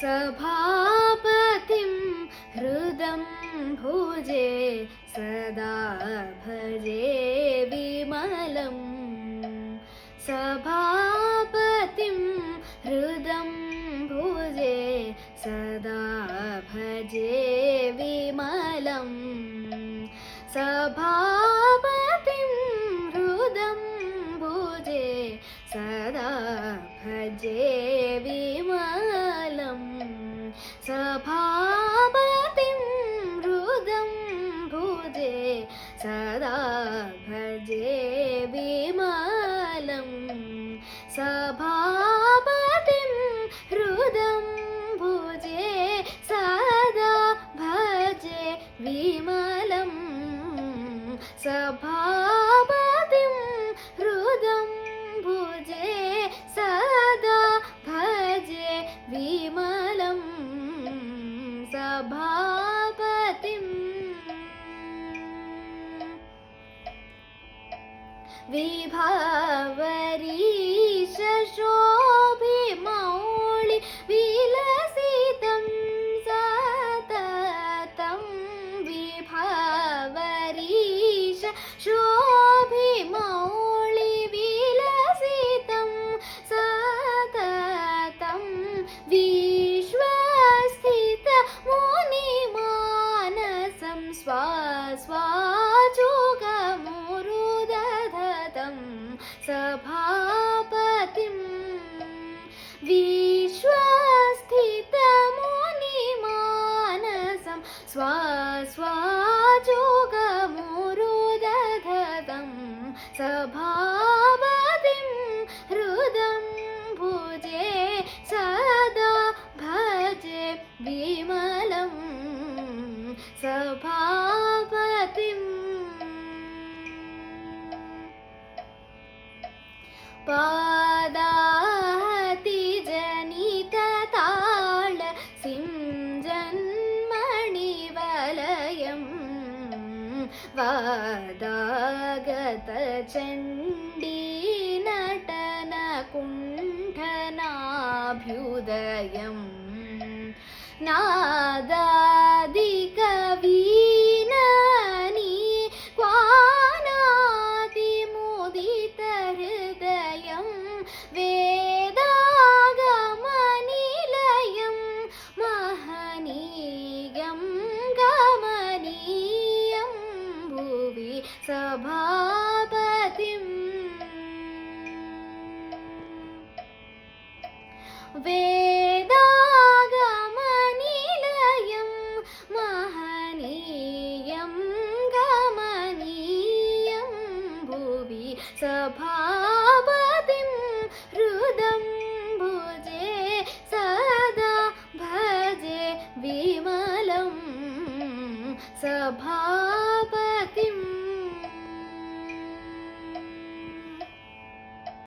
सभापतिं हृदं भुजे सदा भजे विमलम् सभापतिं हृदं भुजे सदा भजे विमलम् सभापतिं हृदं भुजे सदा भजे विमलम् सभापतिं हृदं भुजे सदा भजे विमलम् सभापतिं हृदं भुजे सदा भजे विमलम् सभापतिं हृदं भुजे सदा भजे विमलम् सभापतिम् विभावरीश शोभिमौळि विलसितं सततं विभावरीश शोभिमौळि विलसितं सततं विश्वस्थितमुनिमानसं स्वास्वाचुगमुरुदधतं सभापतिं विश्वस्थितमुनिमानसं स्वास्वाचुगमुरुदधतं सभापतिं हृदं भुजे सदा भजे विमलम् सभापतिम् पादाहतिजनितताळ सिञ्जन्मणिवलयं वादागतचण्डीनटनकुण्ठनाभ्युदयम् नादादिकवीननी क्वानातिमुदितहृदयं वेदागमनिलयं महनीयं गमनीयं भुवि सभापतिम् वेदागमनिलयं महनीयं गमनीयं भुवि सभापतिं हृदं भुजे सदा भजे विमलम् सभापतिम्